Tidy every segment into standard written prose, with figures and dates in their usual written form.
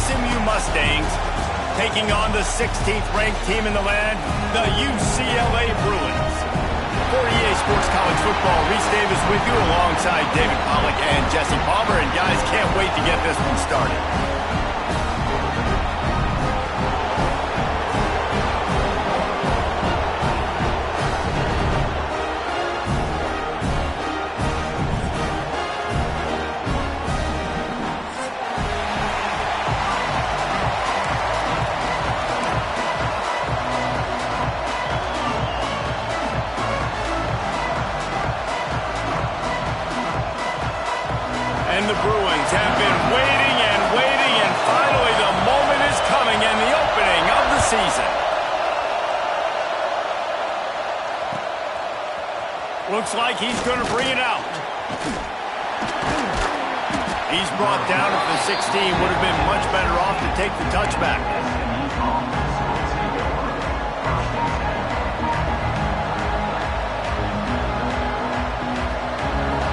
SMU Mustangs taking on the 16th ranked team in the land, the UCLA Bruins. For EA Sports College Football, Reese Davis with you alongside David Pollack and Jesse Palmer. And guys, can't wait to get this one started. And the Bruins have been waiting, and finally the moment is coming and the opening of the season. Looks like he's going to bring it out. He's brought down at the 16. Would have been much better off to take the touchback.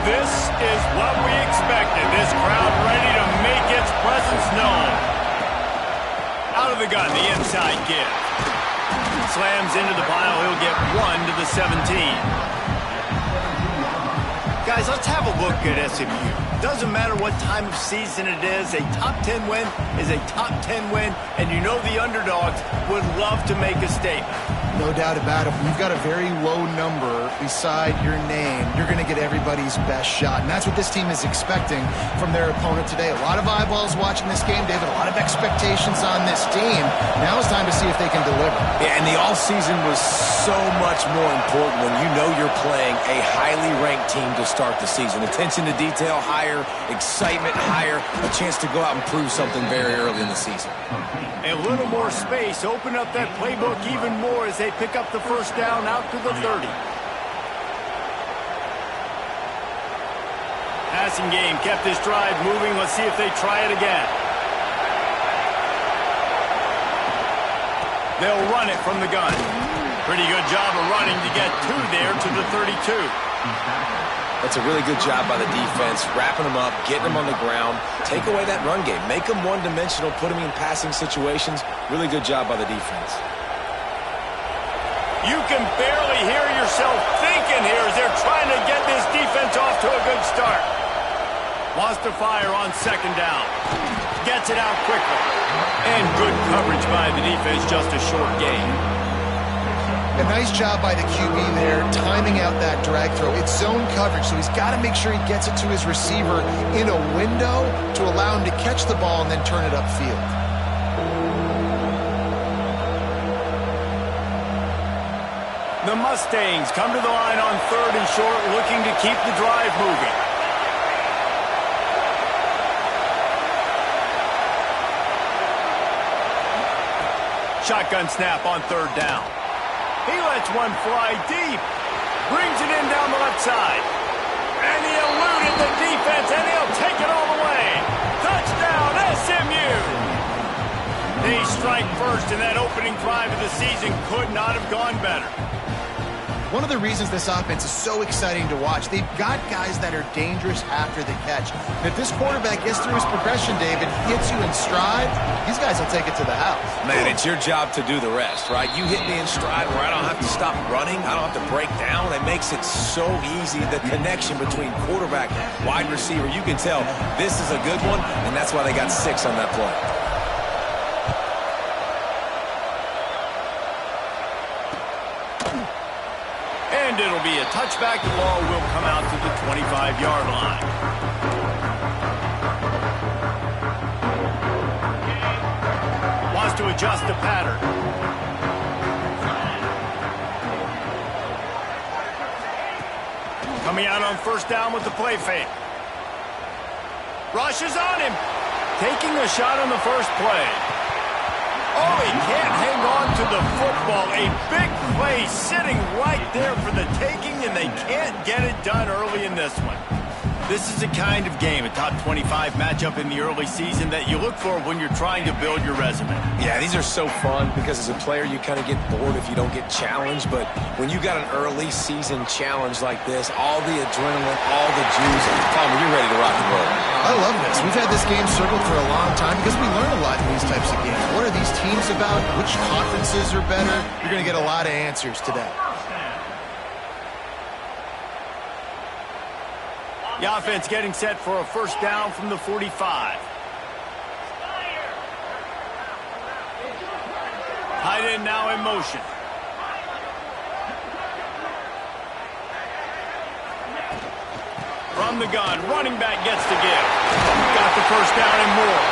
This is what we expected. This crowd ready to make its presence known. Out of the gun, the inside give. Slams into the pile. He'll get 1 to the 17. Guys, let's have a look at SMU. Doesn't matter what time of season it is, a top 10 win is a top 10 win, and you know the underdogs would love to make a statement. No doubt about it. When you've got a very low number beside your name, you're going to get everybody's best shot. And that's what this team is expecting from their opponent today. A lot of eyeballs watching this game, David. A lot of expectations on this team. Now it's time to see if they can deliver. Yeah, and the offseason was so much more important when you know you're playing a highly ranked team to start the season. Attention to detail higher, excitement higher, a chance to go out and prove something very early in the season. A little more space, open up that playbook even more as they pick up the first down out to the 30. Passing game kept this drive moving. Let's see if they try it again. They'll run it from the gun. Pretty good job of running to get 2 there to the 32. That's a really good job by the defense, wrapping them up, getting them on the ground. Take away that run game. Make them one-dimensional, put them in passing situations. Really good job by the defense. You can barely hear yourself thinking here as they're trying to get this defense off to a good start. Wants to fire on second down. Gets it out quickly. And good coverage by the defense, just a short gain. A nice job by the QB there, timing out that drag throw. It's zone coverage, so he's got to make sure he gets it to his receiver in a window to allow him to catch the ball and then turn it upfield. The Mustangs come to the line on 3rd and short, looking to keep the drive moving. Shotgun snap on 3rd down. He lets one fly deep. Brings it in down the left side. And he eluded the defense, and he'll take it all the way. Touchdown, SMU! They strike first, and that opening drive of the season could not have gone better. One of the reasons this offense is so exciting to watch, they've got guys that are dangerous after the catch. And if this quarterback gets through his progression, David, hits you in stride, these guys will take it to the house. Man, it's your job to do the rest, right? You hit me in stride where I don't have to stop running. I don't have to break down. It makes it so easy. The connection between quarterback, wide receiver, you can tell this is a good one, and that's why they got 6 on that play. And it'll be a touchback. The ball will come out to the 25-yard line. Wants to adjust the pattern. Coming out on 1st down with the play fake. Rushes on him. Taking a shot on the first play. Oh, he can't hang on to the football. A big play sitting right there for the taking, and they can't get it done early in this one. This is the kind of game, a top 25 matchup in the early season, that you look for when you're trying to build your resume. Yeah, these are so fun because as a player, you kind of get bored if you don't get challenged. But when you got an early season challenge like this, all the adrenaline, all the juice, Palmer, you're ready to rock and roll. I love this. We've had this game circled for a long time because we learn a lot types of games. What are these teams about? Which conferences are better? You're going to get a lot of answers today. The offense getting set for a first down from the 45. Tight end now in motion. From the gun, running back gets to give. Got the first down and more.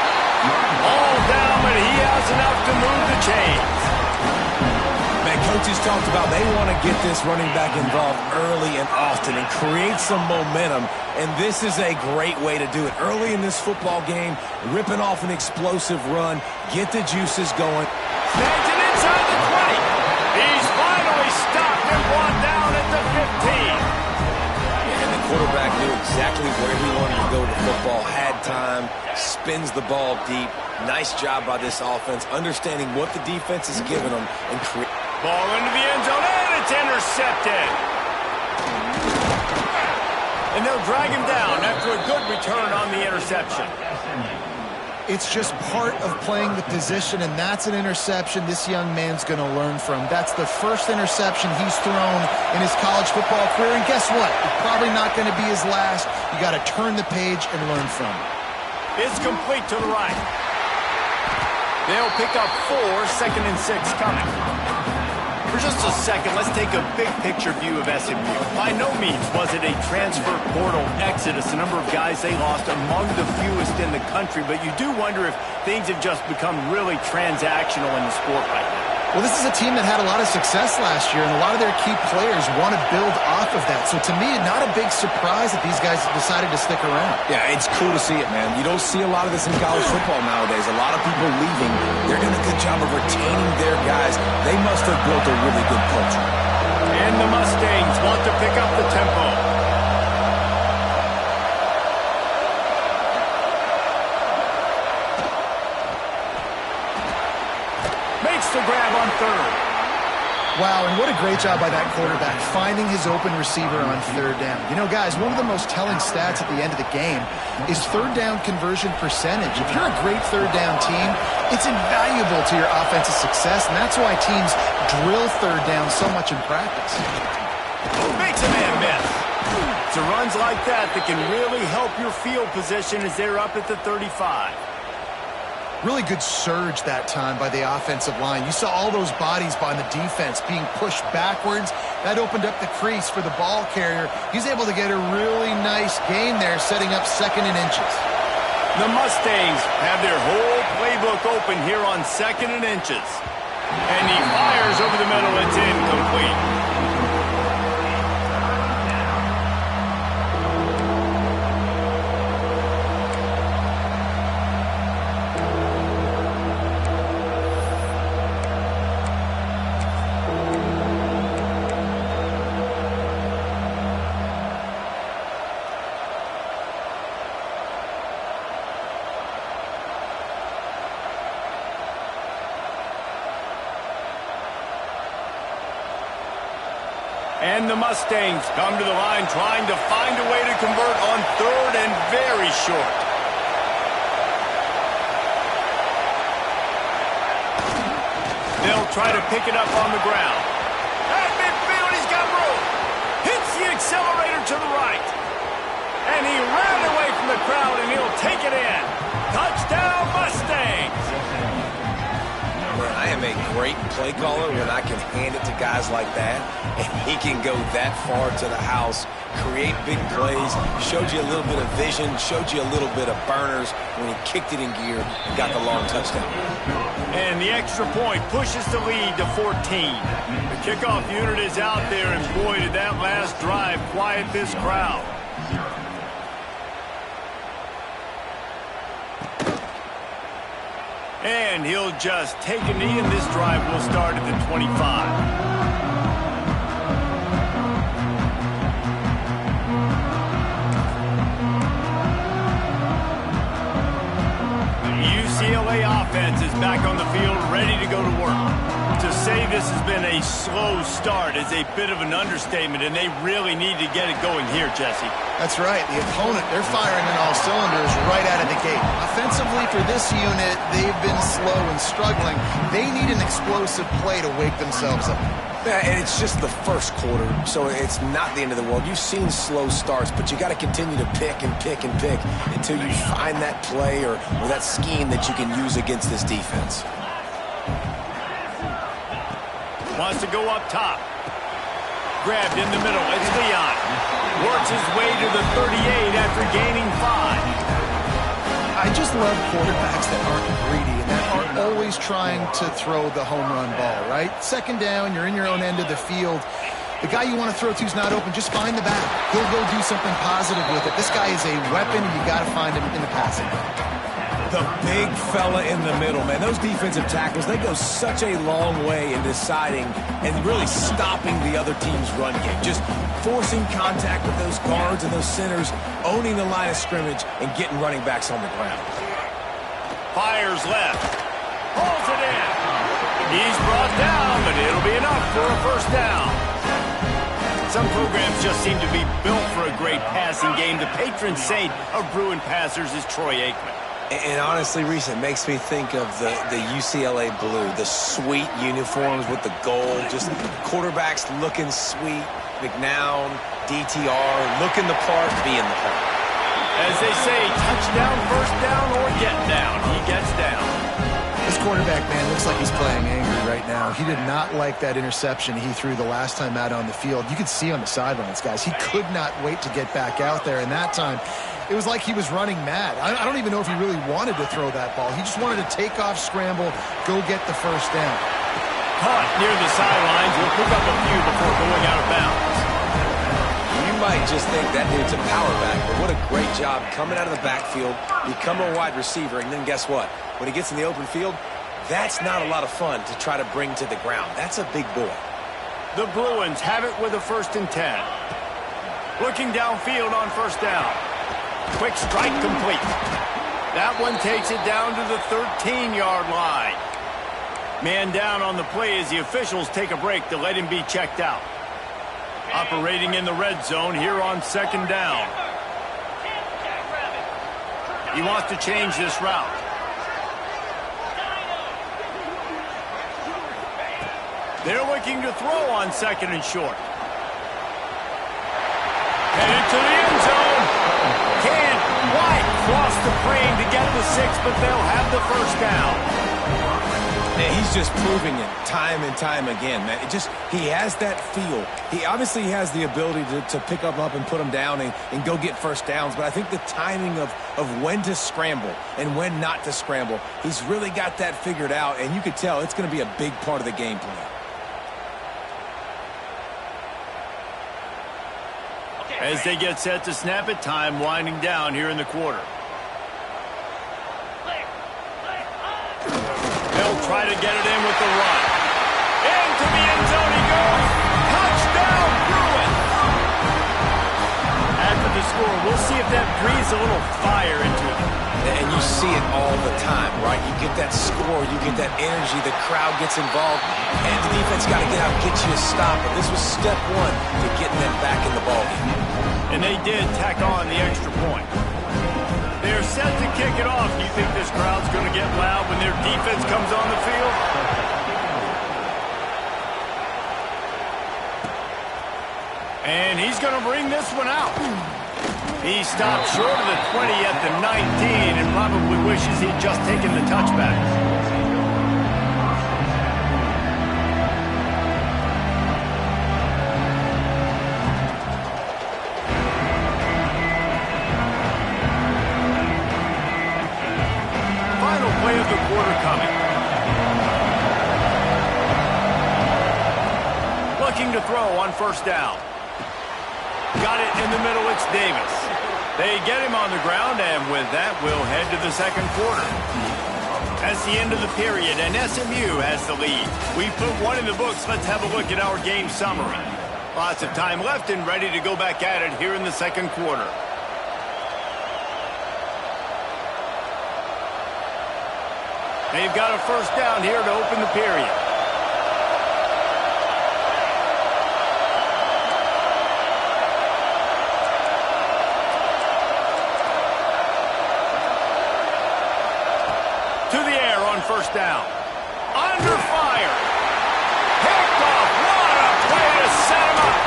All down, but he has enough to move the chains. Man, coaches talked about they want to get this running back involved early and often and create some momentum, and this is a great way to do it. Early in this football game, ripping off an explosive run, get the juices going. Snags it inside the 20. He's finally stopped and brought down at the 15. And the quarterback knew exactly where he wanted to go with the football, had time, spins the ball deep. Nice job by this offense, understanding what the defense is giving them and create. Ball into the end zone, and it's intercepted. And they'll drag him down after a good return on the interception. It's just part of playing the position, and that's an interception this young man's going to learn from. That's the first interception he's thrown in his college football career, and guess what? It's probably not going to be his last. You got to turn the page and learn from it. It's complete to the right. They'll pick up 4, 2nd and 6 coming. For just a second, let's take a big-picture view of SMU. By no means was it a transfer portal exodus, the number of guys they lost among the fewest in the country, but you do wonder if things have just become really transactional in the sport right now. Well, this is a team that had a lot of success last year, and a lot of their key players want to build off of that. So to me, not a big surprise that these guys have decided to stick around. Yeah, it's cool to see it, man. You don't see a lot of this in college football nowadays. A lot of people leaving. They're doing a good job of retaining their guys. They must have built a really good culture. And the Mustangs want to pick up the tempo. Makes the grab on 3rd. Wow, and what a great job by that quarterback, finding his open receiver on 3rd down. You know, guys, one of the most telling stats at the end of the game is 3rd down conversion percentage. If you're a great 3rd down team, it's invaluable to your offensive success, and that's why teams drill 3rd down so much in practice. Makes a man miss. It's runs like that that can really help your field position as they're up at the 35. Really good surge that time by the offensive line. You saw all those bodies by the defense being pushed backwards. That opened up the crease for the ball carrier. He's able to get a really nice gain there, setting up 2nd and inches. The Mustangs have their whole playbook open here on 2nd and inches. And he fires over the middle. It's incomplete. And the Mustangs come to the line trying to find a way to convert on 3rd and very short. They'll try to pick it up on the ground. At midfield, he's got room. Hits the accelerator to the right. And he ran away from the crowd, and he'll take it in. Touchdown, Mustangs! I am a great play caller when I can hand it to guys like that, and he can go that far to the house, create big plays, showed you a little bit of vision, showed you a little bit of burners when he kicked it in gear and got the long touchdown. And the extra point pushes the lead to 14. The kickoff unit is out there, and boy, did that last drive quiet this crowd. And he'll just take a knee, and this drive will start at the 25. The UCLA offense is back on the field, ready to go to work. To say this has been a slow start is a bit of an understatement, and they really need to get it going here, Jesse. That's right. The opponent, they're firing on all cylinders right out of the gate. Offensively for this unit, they've been slow and struggling. They need an explosive play to wake themselves up. Yeah, and it's just the first quarter, so it's not the end of the world. You've seen slow starts, but you got to continue to pick and pick and pick until you find that play or that scheme that you can use against this defense. Wants to go up top. Grabbed in the middle. It's Leon. Works his way to the 38 after gaining 5. I just love quarterbacks that aren't greedy and that aren't always trying to throw the home run ball, right? Second down, you're in your own end of the field. The guy you want to throw to is not open. Just find the back. He'll go do something positive with it. This guy is a weapon, and you got to find him in the passing game. The big fella in the middle, man. Those defensive tackles, they go such a long way in deciding and really stopping the other team's run game. Just forcing contact with those guards and those centers, owning the line of scrimmage, and getting running backs on the ground. Fires left. Pulls it in. He's brought down, but it'll be enough for a first down. Some programs just seem to be built for a great passing game. The patron saint of Bruin passers is Troy Aikman. And honestly, Reese, it makes me think of the UCLA blue, the sweet uniforms with the gold, just quarterbacks looking sweet, McNown, DTR, looking the part, being the part. As they say, touchdown, first down, or get down. He gets down. This quarterback, man, looks like he's playing angry right now. He did not like that interception he threw the last time out on the field. You could see on the sidelines, guys, he could not wait to get back out there, and that time it was like he was running mad. I don't even know if he really wanted to throw that ball. He just wanted to take off, scramble, go get the first down. Caught near the sidelines. Will pick up a few before going out of bounds. You might just think that dude's a power back, but what a great job coming out of the backfield, become a wide receiver, and then guess what? When he gets in the open field, that's not a lot of fun to try to bring to the ground. That's a big boy. The Bruins have it with a 1st and 10. Looking downfield on first down. Quick strike complete. That one takes it down to the 13-yard line. Man down on the play as the officials take a break to let him be checked out. Operating in the red zone here on 2nd down. He wants to change this route. They're looking to throw on 2nd and short. Headed to the end zone. Can't quite cross the frame to get the 6, but they'll have the first down. And he's just proving it time and time again, man. He has that feel. He obviously has the ability to pick up and put them down and go get first downs, but I think the timing of when to scramble and when not to scramble, he's really got that figured out, and you could tell it's going to be a big part of the game plan. As they get set to snap it, time winding down here in the quarter. They'll try to get it in with the run. Into the end zone he goes. Touchdown, Bruins! After the score, we'll see if that breathes a little fire into it. And you see it all the time, right? You get that score, you get that energy, the crowd gets involved, and the defense got to get out and get you a stop. But this was step one to getting them back in the ballgame. And they did tack on the extra point. They're set to kick it off. Do you think this crowd's going to get loud when their defense comes on the field? And he's going to bring this one out. He stopped short of the 20 at the 19 and probably wishes he'd just taken the touchback. Final play of the quarter coming. Looking to throw on first down. Got it in the middle, it's Davis. They get him on the ground, and with that, we'll head to the second quarter. That's the end of the period, and SMU has the lead. We put one in the books. Let's have a look at our game summary. Lots of time left and ready to go back at it here in the second quarter. They've got a first down here to open the period. first down. Under fire. Picked off. What a play to set him up.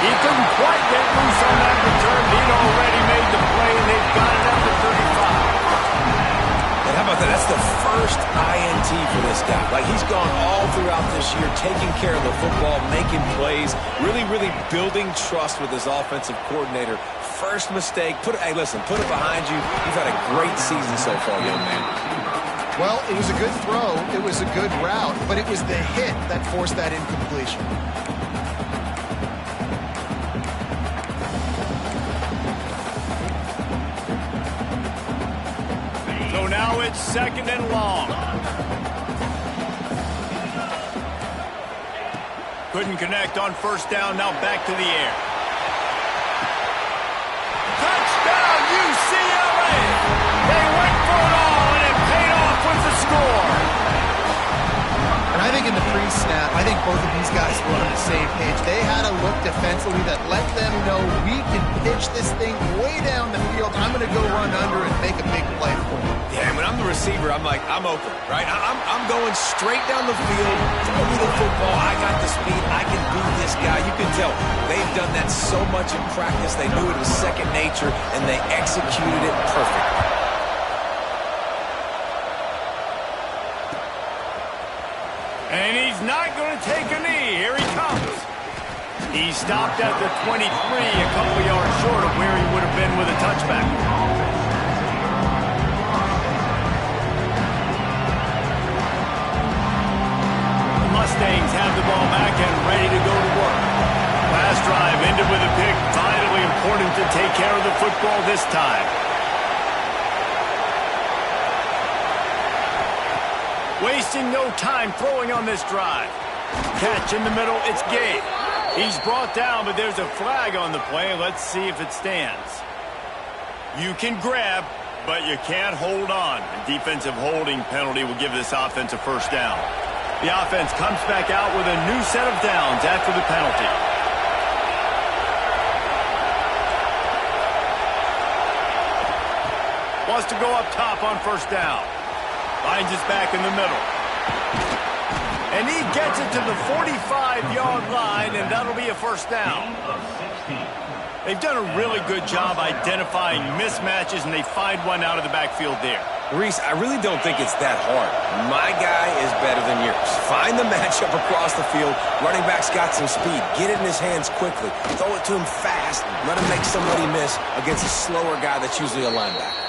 He couldn't quite get loose on that return. He'd already made the play, and they've got it up to 35. And how about that? That's the first INT for this guy. Like, he's gone all throughout this year, taking care of the football, making plays, really building trust with his offensive coordinator. First mistake, hey, listen, put it behind you. You've had a great season so far, young man. Well, it was a good throw. It was a good route, but it was the hit that forced that incompletion. So now it's second and long. Couldn't connect on first down. Now back to the air. Touchdown, UCLA! They went for it all, and it paid off with the score. And I think in the pre-snap, I think both of these guys were on the same page. They had a look defensively that let them know we can pitch this thing way down the field. I'm going to go run under and make a big play for you. Yeah, and when I'm the receiver, I'm like, I'm open, right? I'm going straight down the field, throw me the football. I got the speed. I can beat this guy. You can tell they've done that so much in practice. They knew it was second nature, and they executed it perfectly. And he's not going to take a knee. Here he comes. He stopped at the 23, a couple yards short of where he would have been with a touchback. The Mustangs have the ball back and ready to go to work. Last drive ended with a pick. Vitally important to take care of the football this time. Wasting no time throwing on this drive. Catch in the middle, it's Gabe. He's brought down, but there's a flag on the play. Let's see if it stands. You can grab, but you can't hold on. A defensive holding penalty will give this offense a first down. The offense comes back out with a new set of downs after the penalty. Wants to go up top on first down. Finds his back in the middle. And he gets it to the 45-yard line, and that'll be a first down. They've done a really good job identifying mismatches, and they find one out of the backfield there. Reese, I really don't think it's that hard. My guy is better than yours. Find the matchup across the field. Running back's got some speed. Get it in his hands quickly. Throw it to him fast. Let him make somebody miss against a slower guy that's usually a linebacker.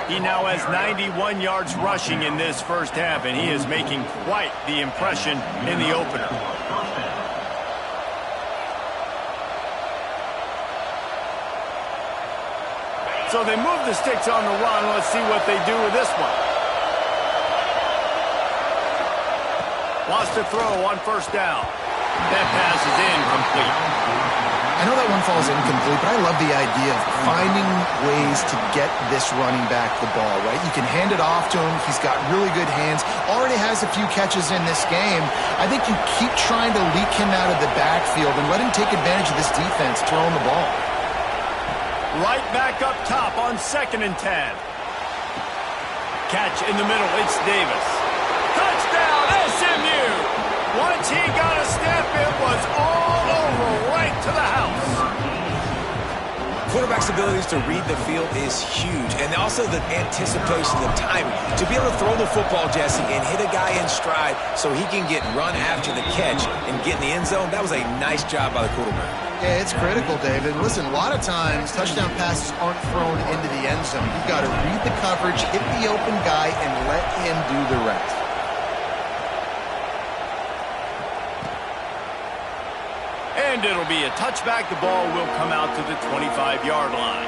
He now has 91 yards rushing in this first half, and he is making quite the impression in the opener. So they move the sticks on the run. Let's see what they do with this one. Wants to throw on first down. That pass is incomplete. I know that one falls incomplete, but I love the idea of finding ways to get this running back the ball, right? You can hand it off to him. He's got really good hands. Already has a few catches in this game. I think you keep trying to leak him out of the backfield and let him take advantage of this defense throwing the ball. Right back up top on 2nd and 10. Catch in the middle. It's Davis. Touchdown, SMU! Once he got a step, it was all over, right to the house. Quarterback's abilities to read the field is huge, and also the anticipation, the timing. To be able to throw the football, Jesse, and hit a guy in stride so he can get run after the catch and get in the end zone, that was a nice job by the quarterback. Yeah, it's critical, David. Listen, a lot of times touchdown passes aren't thrown into the end zone. You've got to read the coverage, hit the open guy, and let him do the rest. And it'll be a touchback. The ball will come out to the 25-yard line.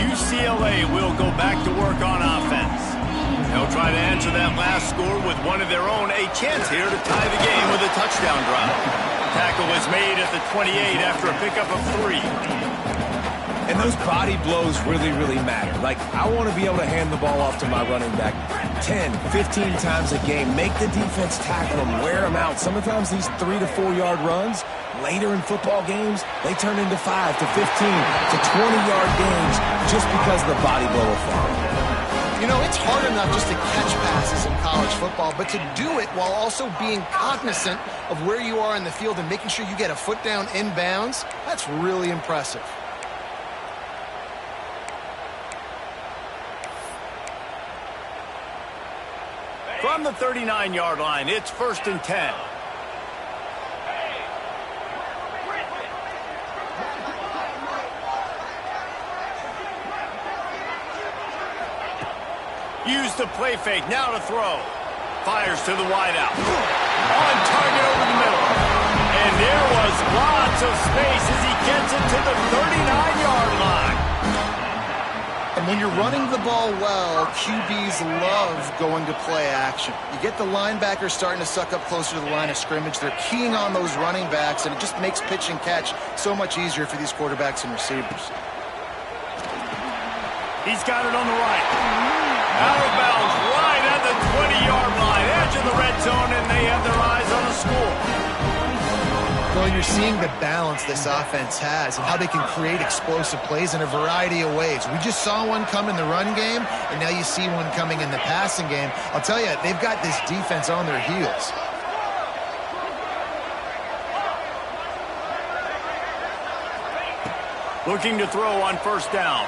UCLA will go back to work on offense. They'll try to answer that last score with one of their own. A chance here to tie the game with a touchdown drive. Tackle is made at the 28 after a pickup of 3. And those body blows really matter. Like, I want to be able to hand the ball off to my running back 10, 15 times a game. Make the defense tackle them, wear them out. Sometimes these 3 to 4 yard runs, later in football games, they turn into 5 to 15 to 20-yard games just because of the body blow effect. You know, it's hard enough just to catch passes in college football, but to do it while also being cognizant of where you are in the field and making sure you get a foot down inbounds, that's really impressive. From the 39-yard line, it's 1st and 10. Use the play fake, now to throw. Fires to the wideout. On target over the middle. And there was lots of space as he gets it to the 39-yard line. And when you're running the ball well, QBs love going to play action. You get the linebackers starting to suck up closer to the line of scrimmage. They're keying on those running backs, and it just makes pitch and catch so much easier for these quarterbacks and receivers. He's got it on the right. Out of bounds, right at the 20-yard line, edge of the red zone, and they have their eyes on a score. Well, you're seeing the balance this offense has and how they can create explosive plays in a variety of ways. We just saw one come in the run game, and now you see one coming in the passing game. I'll tell you, they've got this defense on their heels. Looking to throw on 1st down.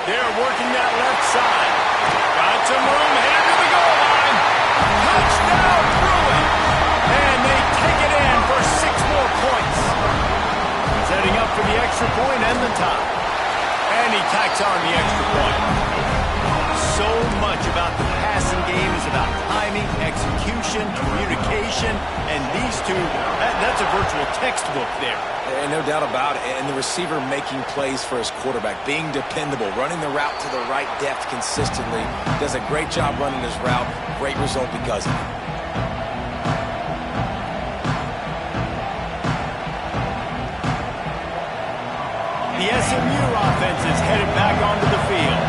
They're working that left side. Got some room, headed to the goal line. Touchdown, Bruin. And they take it in for 6 more points. Setting up for the extra point and the tie. And he tacks on the extra point. So much about the passing game is about timing, execution, communication, and these two, that's a virtual textbook there. And no doubt about it. And the receiver making plays for his quarterback, being dependable, running the route to the right depth consistently. Does a great job running his route. Great result because of it. The SMU offense is headed back onto the field.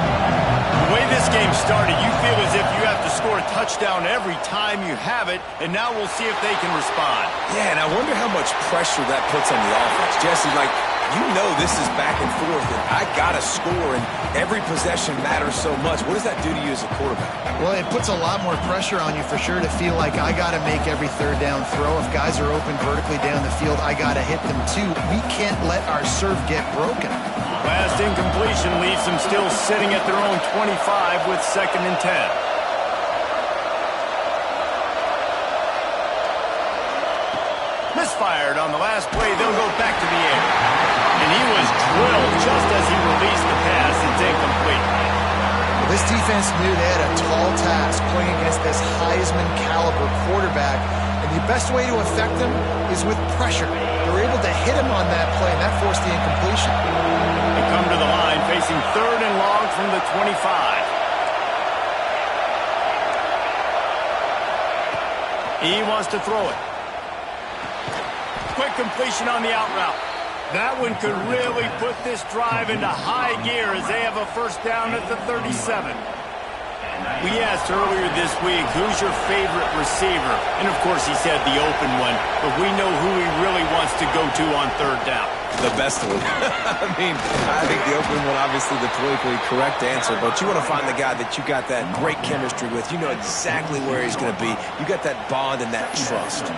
The way this game started, you feel as if you have to score a touchdown every time you have it, and now we'll see if they can respond. Yeah, and I wonder how much pressure that puts on the offense. Jesse, like, you know this is back and forth, and I got to score, and every possession matters so much. What does that do to you as a quarterback? Well, it puts a lot more pressure on you for sure to feel like I got to make every 3rd down throw. If guys are open vertically down the field, I got to hit them too. We can't let our serve get broken. Last incompletion leaves them still sitting at their own 25 with 2nd and 10. Misfired on the last play. They'll go back to the air. And he was drilled just as he released the pass. It's incomplete. Well, this defense knew they had a tall task playing against this Heisman-caliber quarterback. And the best way to affect them is with pressure. They were able to hit him on that play, and that forced the incompletion. They come to the line facing 3rd and long from the 25. He wants to throw it. Quick completion on the out route. That one could really put this drive into high gear as they have a 1st down at the 37. We asked earlier this week, who's your favorite receiver? And, of course, he said the open one, but we know who he really wants to go to on 3rd down. The best one. I mean, I think the open one, obviously the politically correct answer, but you want to find the guy that you got that great chemistry with. You know exactly where he's going to be. You got that bond and that trust.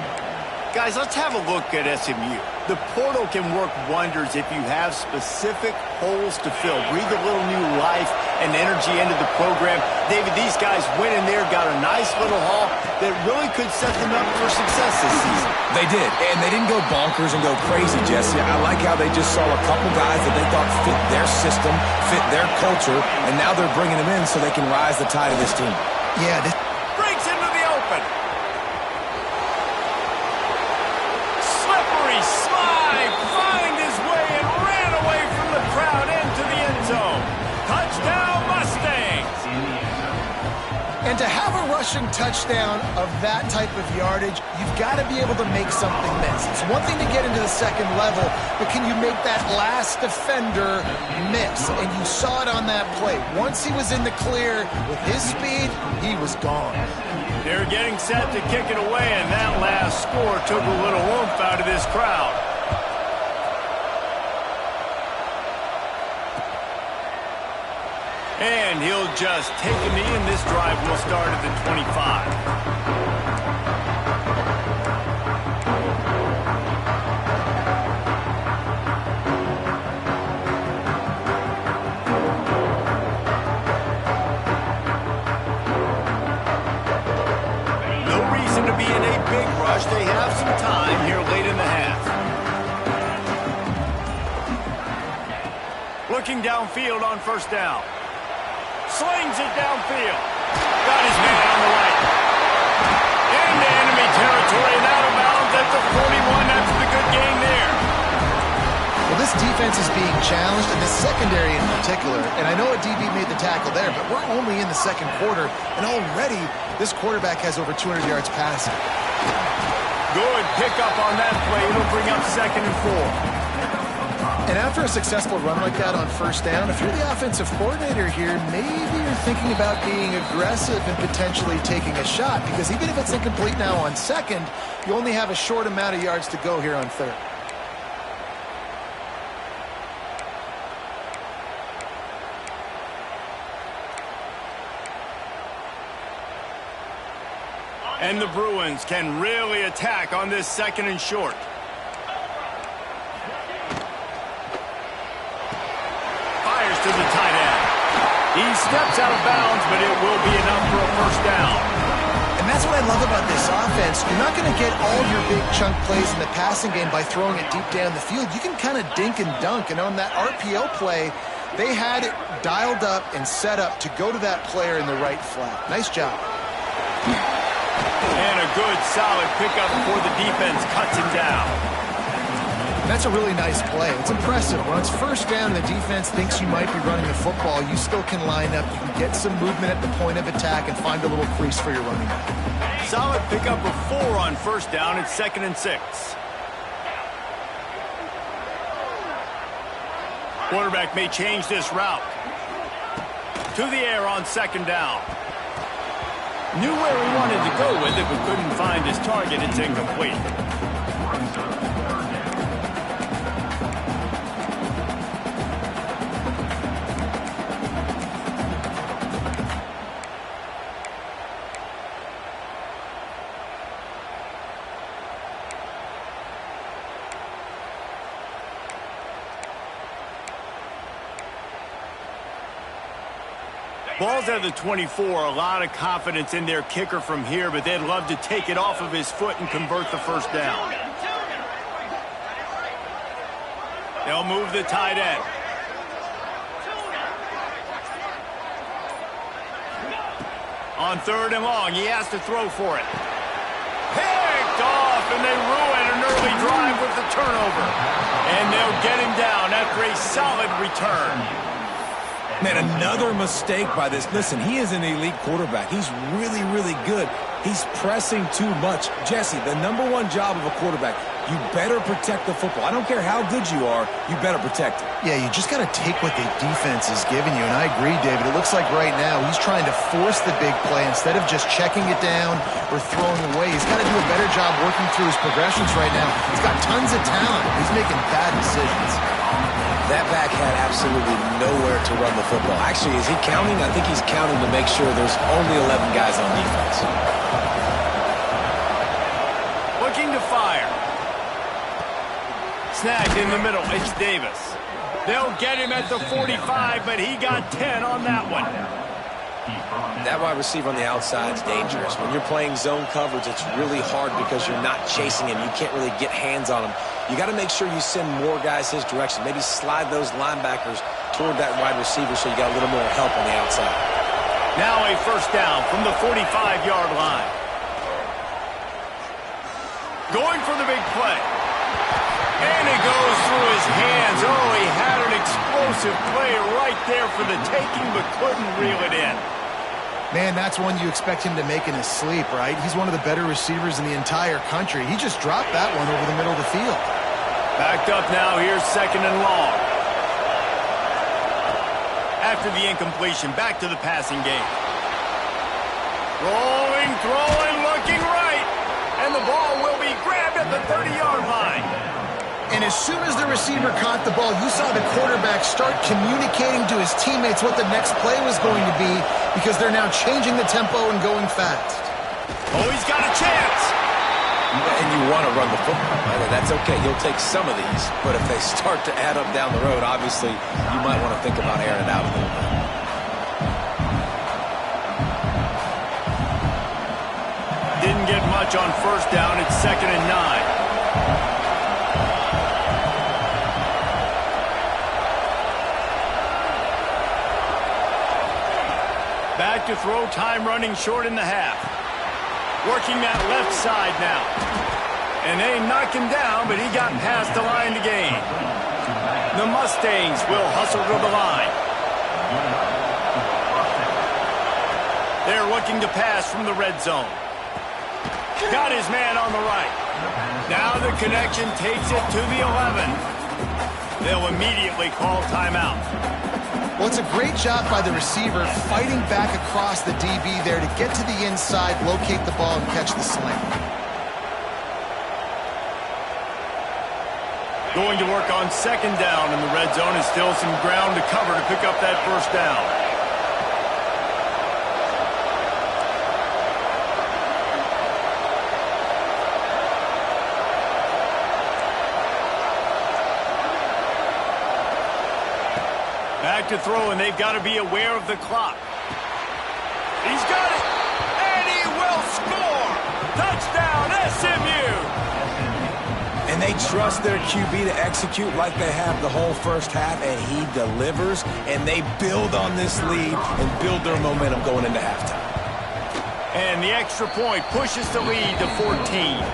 Guys, let's have a look at SMU. The portal can work wonders if you have specific holes to fill. Breathe a little new life and energy into the program. David, these guys went in there, got a nice little haul that really could set them up for success this season. They did, and they didn't go bonkers and go crazy, Jesse. I like how they just saw a couple guys that they thought fit their system, fit their culture, and now they're bringing them in so they can rise the tide of this team. Yeah, breaks into the open. Slippery slide, find his way and ran away from the crowd into the end zone. Touchdown, Mustangs! and to have a rush rushing touchdown of that type of yardage, you've got to be able to make something miss. It's one thing to get into the second level, but can you make that last defender miss? And you saw it on that play. Once he was in the clear with his speed, he was gone. They're getting set to kick it away, and that last score took a little oomph out of this crowd. And he'll just take a knee, and this drive will start at the 25. No reason to be in a big rush. They have some time here late in the half. Looking downfield on first down. Slings it downfield. Got his man on the right. Into enemy territory and out of bounds at the 41. That's the good gain there. Well, this defense is being challenged, and this secondary in particular. And I know a DB made the tackle there, but we're only in the second quarter, and already this quarterback has over 200 yards passing. Good pickup on that play. It'll bring up 2nd and 4. And after a successful run like that on first down, if you're the offensive coordinator here, maybe you're thinking about being aggressive and potentially taking a shot, because even if it's incomplete now on second, you only have a short amount of yards to go here on third. And the Bruins can really attack on this 2nd and short. To the tight end. He steps out of bounds, but it will be enough for a first down. And that's what I love about this offense. You're not going to get all your big chunk plays in the passing game by throwing it deep down the field. You can kind of dink and dunk. And on that RPO play, they had it dialed up and set up to go to that player in the right flat. Nice job. And a good, solid pickup before the defense cuts him down. That's a really nice play. It's impressive. When it's first down and the defense thinks you might be running the football, you still can line up. You can get some movement at the point of attack and find a little crease for your running back. Solid pickup of 4 on first down. It's 2nd and 6. Quarterback may change this route. To the air on 2nd down. Knew where he wanted to go with it, but couldn't find his target. It's incomplete. Ball's at the 24, a lot of confidence in their kicker from here, but they'd love to take it off of his foot and convert the first down. They'll move the tight end. On 3rd and long, he has to throw for it. Picked off, and they ruin an early drive with the turnover. And they'll get him down after a solid return. Man, another mistake by this. Listen, he is an elite quarterback. He's really, really good. He's pressing too much. Jesse, the #1 job of a quarterback, you better protect the football. I don't care how good you are, you better protect it. Yeah, you just got to take what the defense is giving you. And I agree, David. It looks like right now he's trying to force the big play instead of just checking it down or throwing away. He's got to do a better job working through his progressions right now. He's got tons of talent. He's making bad decisions. That back had absolutely nowhere to run the football. Actually, is he counting? I think he's counting to make sure there's only 11 guys on defense. Looking to fire. Snagged in the middle. It's Davis. They'll get him at the 45, but he got 10 on that one. That wide receiver on the outside is dangerous. When you're playing zone coverage, it's really hard because you're not chasing him. You can't really get hands on him. You got to make sure you send more guys his direction. Maybe slide those linebackers toward that wide receiver so you got a little more help on the outside. Now a first down from the 45-yard line. Going for the big play. And it goes through his hands. Oh, he had an explosive play right there for the taking, but couldn't reel it in. Man, that's one you expect him to make in his sleep, right? He's one of the better receivers in the entire country. He just dropped that one over the middle of the field. Backed up now, here's 2nd and long. After the incompletion, back to the passing game. Rolling, throwing, looking right. And the ball will be grabbed at the 30-yard line. And as soon as the receiver caught the ball, you saw the quarterback start communicating to his teammates what the next play was going to be because they're now changing the tempo and going fast. Oh, he's got a chance. And you want to run the football. That's okay. You'll take some of these. But if they start to add up down the road, obviously, you might want to think about airing it out a little bit. Didn't get much on 1st down. It's 2nd and 9. Back to throw, time running short in the half. Working that left side now. And they knocked him down, but he got past the line to gain. The Mustangs will hustle to the line. They're looking to pass from the red zone. Got his man on the right. Now the connection takes it to the 11. They'll immediately call timeout. Well, it's a great job by the receiver fighting back across the DB there to get to the inside, locate the ball, and catch the slant. Going to work on 2nd down in the red zone and still some ground to cover to pick up that 1st down. Back to throw, and they've got to be aware of the clock. He's got it, and he will score! Touchdown, SMU! And they trust their QB to execute like they have the whole 1st half, and he delivers, and they build on this lead and build their momentum going into halftime. And the extra point pushes the lead to 14.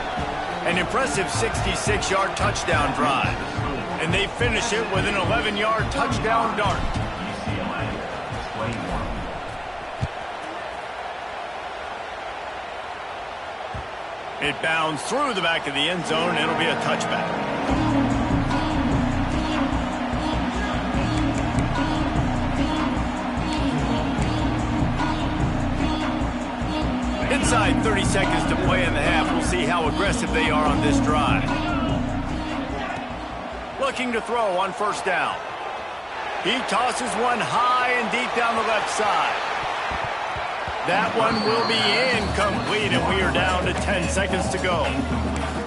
An impressive 66-yard touchdown drive. And they finish it with an 11-yard touchdown dart. It bounds through the back of the end zone, and it'll be a touchback. Inside 30 seconds to play in the half. We'll see how aggressive they are on this drive. Looking to throw on 1st down. He tosses one high and deep down the left side. That one will be incomplete, and we are down to 10 seconds to go.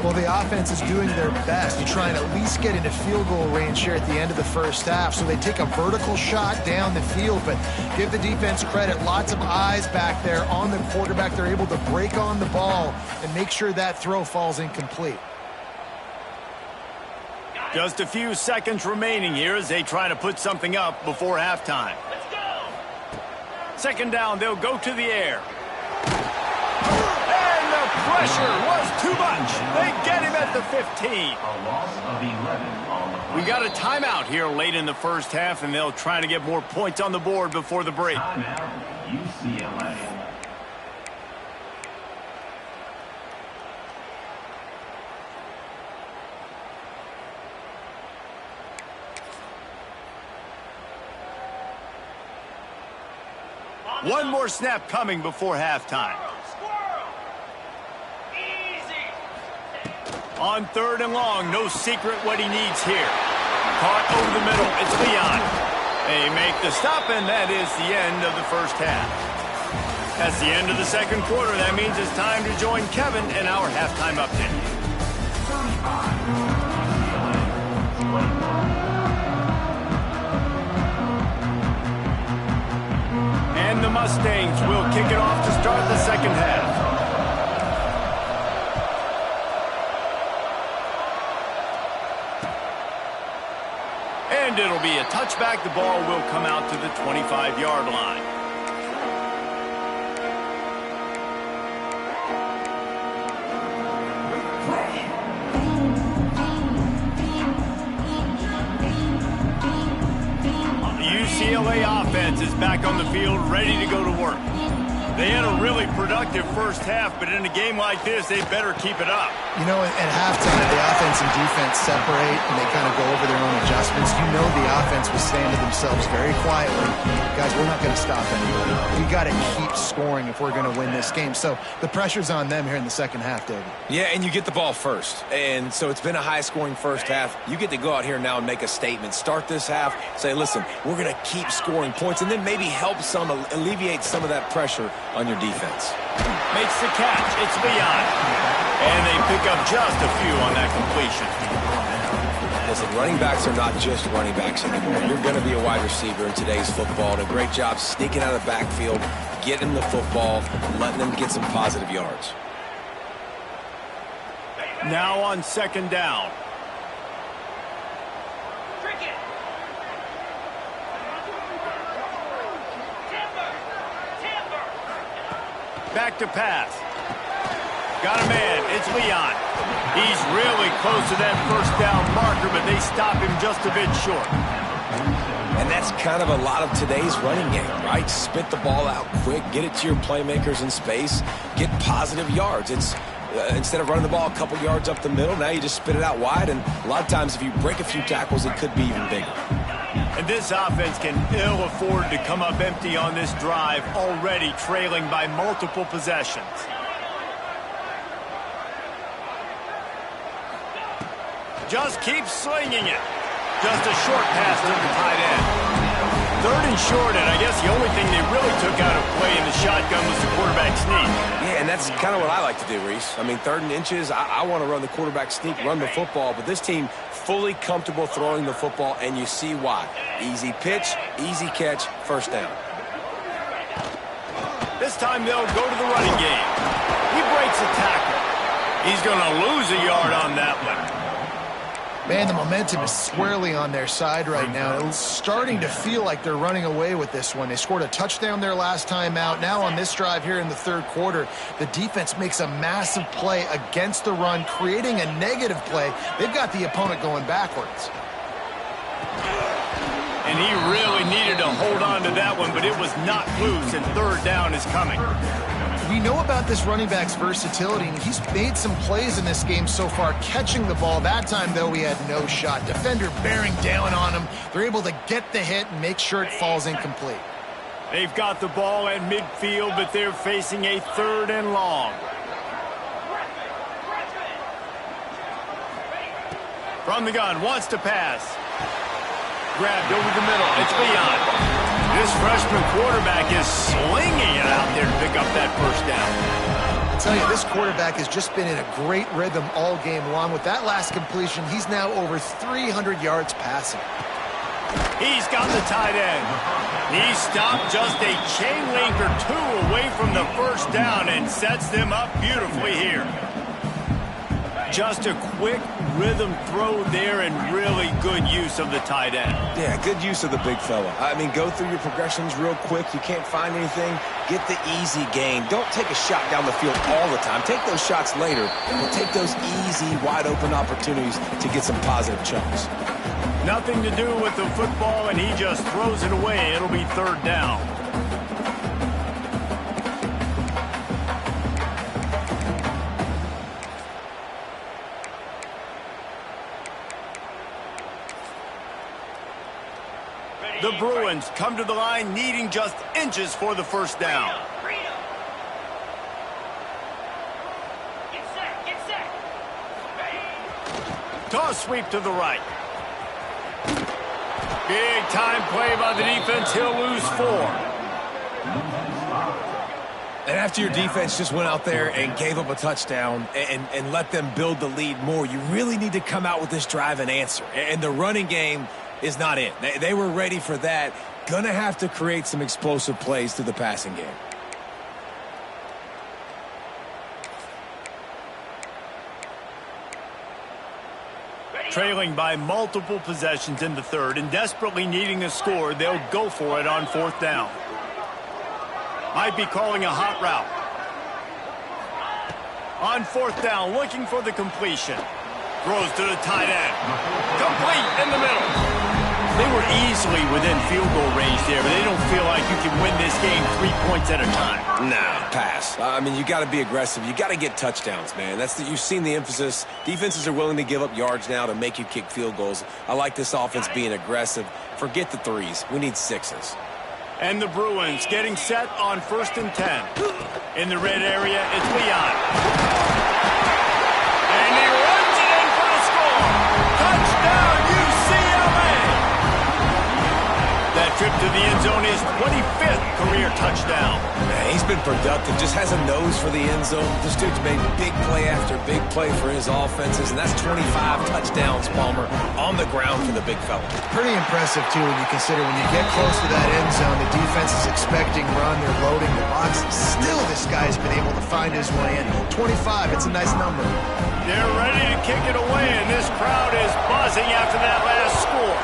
Well, the offense is doing their best to try and at least get into field goal range here at the end of the 1st half. So they take a vertical shot down the field, but give the defense credit. Lots of eyes back there on the quarterback. They're able to break on the ball and make sure that throw falls incomplete. Just a few seconds remaining here as they try to put something up before halftime. Let's go! 2nd down, they'll go to the air. And the pressure was too much. They get him at the 15. A loss of 11. We got a timeout here late in the 1st half, and they'll try to get more points on the board before the break. Timeout, UCLA. One more snap coming before halftime. On 3rd and long, no secret what he needs here. Caught over the middle, it's Leon. They make the stop, and that is the end of the 1st half. That's the end of the 2nd quarter. That means it's time to join Kevin in our halftime update. And the Mustangs will kick it off to start the 2nd half. And it'll be a touchback. The ball will come out to the 25-yard line. The UCLA offense is back on the field, ready to go to work. They had a really productive first half, but in a game like this, they better keep it up. You know, at halftime, the offense and defense separate, and they kind of go over their own adjustments. You know the offense was saying to themselves very quietly, guys, we're not going to stop anybody. We got to keep scoring if we're going to win this game. So the pressure's on them here in the second half, David. Yeah, and you get the ball first. And so it's been a high-scoring first half. You get to go out here now and make a statement. Start this half, say, listen, we're going to keep scoring points, and then maybe help alleviate some of that pressure on your defense. Makes the catch. It's Leon. And they pick up just a few on that completion. Listen, running backs are not just running backs anymore. You're going to be a wide receiver in today's football. And a great job sneaking out of the backfield, getting the football, letting them get some positive yards. Now on second down. Back to pass. Got a man. It's Leon. He's really close to that first down marker, but they stop him just a bit short. And that's kind of a lot of today's running game, right? Spit the ball out quick, get it to your playmakers in space, get positive yards. It's instead of running the ball a couple yards up the middle, now you just spit it out wide, and a lot of times if you break a few tackles, it could be even bigger. And this offense can ill afford to come up empty on this drive, already trailing by multiple possessions. Just keep slinging it. Just a short pass to the tight end. Third and short, and I guess the only thing they really took out of play in the shotgun was the quarterback sneak. Yeah, and that's kind of what I like to do, Reese. I mean, third and inches, I want to run the quarterback sneak, run the football, but this team fully comfortable throwing the football, and you see why. Easy pitch, easy catch, first down. This time they'll go to the running game. He breaks a tackle. He's going to lose a yard on that one. Man, the momentum is squarely on their side right now. It's starting to feel like they're running away with this one. They scored a touchdown their last time out. Now on this drive here in the third quarter, the defense makes a massive play against the run, creating a negative play. They've got the opponent going backwards. And he really needed to hold on to that one, but it was not loose, and third down is coming. We know about this running back's versatility, and he's made some plays in this game so far, catching the ball. That time, though, he had no shot. Defender bearing down on him. They're able to get the hit and make sure it falls incomplete. They've got the ball at midfield, but they're facing a third and long. From the gun, wants to pass. Grabbed over the middle. It's Leon. This freshman quarterback is slinging it out there to pick up that first down. I tell you, this quarterback has just been in a great rhythm all game long. With that last completion, he's now over 300 yards passing. He's got the tight end. He stopped just a chain link or two away from the first down and sets them up beautifully here. Just a quick rhythm throw there and really good use of the tight end. Yeah, good use of the big fella. I mean, go through your progressions real quick. You can't find anything. Get the easy gain. Don't take a shot down the field all the time. Take those shots later, but take those easy, wide-open opportunities to get some positive chunks. Nothing to do with the football, and he just throws it away. It'll be third down. The Bruins come to the line needing just inches for the first down. Toss sweep to the right. Big time play by the defense. He'll lose 4. And after your defense just went out there and gave up a touchdown and let them build the lead more, you really need to come out with this drive and answer. And the running game is not it. They were ready for that. Gonna have to create some explosive plays through the passing game. Trailing by multiple possessions in the third and desperately needing a score, they'll go for it on fourth down. Might be calling a hot route. On fourth down, looking for the completion. Throws to the tight end. Complete in the middle. They were easily within field goal range there, but they don't feel like you can win this game 3 points at a time. Nah, pass. I mean, you got to be aggressive. You got to get touchdowns, man. You've seen the emphasis. Defenses are willing to give up yards now to make you kick field goals. I like this offense being aggressive. Forget the threes. We need sixes. And the Bruins getting set on 1st and 10. In the red area, it's Leon. And he runs it in for the score. Touchdown, UCLA. That trip to the end zone is 25th career touchdown. Man, he's been productive, just has a nose for the end zone. This dude's made big play after big play for his offenses, and that's 25 touchdowns, Palmer, on the ground for the big fella. Pretty impressive, too, when you consider when you get close to that end zone, the defense is expecting run, they're loading the box. Still, this guy's been able to find his way in. 25, it's a nice number. They're ready to kick it away, and this crowd is buzzing after that last score.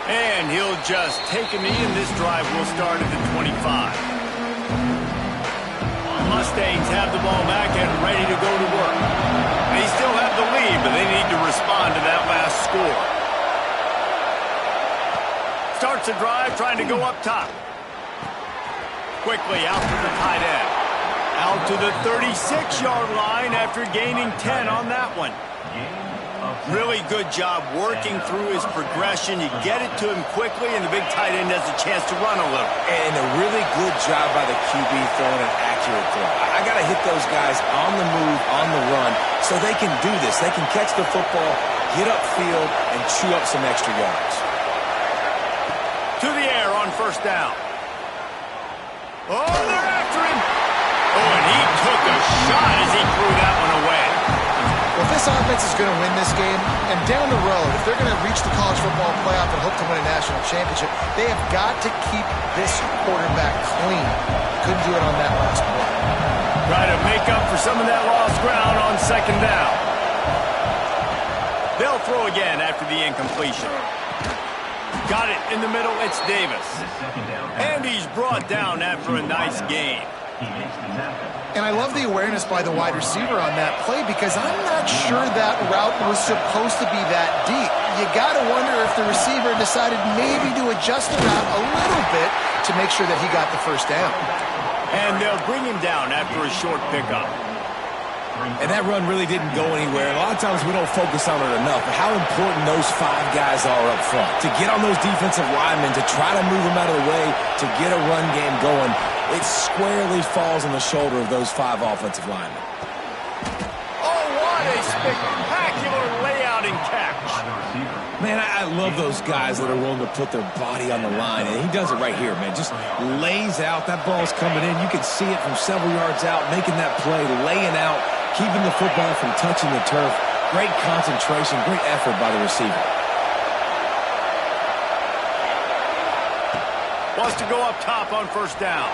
And he'll just take a knee, and this drive will start at the 25. Mustangs have the ball back and ready to go to work. They still have the lead, but they need to respond to that last score. Starts the drive, trying to go up top. Quickly out to the tight end. Out to the 36-yard line after gaining 10 on that one. Really good job working through his progression. You get it to him quickly, and the big tight end has a chance to run a little. And a really good job by the QB throwing an accurate throw. I got to hit those guys on the move, on the run, so they can do this. They can catch the football, get upfield, and chew up some extra yards. To the air on 1st down. Oh, they're after him. Oh, and he took a shot as he threw that one away. Well, if this offense is going to win this game, and down the road, if they're going to reach the college football playoff and hope to win a national championship, they have got to keep this quarterback clean. Couldn't do it on that last play. Try to make up for some of that lost ground on 2nd down. They'll throw again after the incompletion. Got it in the middle, it's Davis. And he's brought down after a nice gain. And I love the awareness by the wide receiver on that play because I'm not sure that route was supposed to be that deep. You got to wonder if the receiver decided maybe to adjust the route a little bit to make sure that he got the 1st down. And they'll bring him down after a short pickup. And that run really didn't go anywhere. A lot of times we don't focus on it enough, but how important those 5 guys are up front. To get on those defensive linemen, to try to move them out of the way, to get a run game going, it squarely falls on the shoulder of those 5 offensive linemen. Oh, what a spectacular layout and catch. Man, I love those guys that are willing to put their body on the line, and he does it right here, man. Just lays out. That ball's coming in. You can see it from several yards out, making that play, laying out, keeping the football from touching the turf. Great concentration, great effort by the receiver. Wants to go up top on 1st down.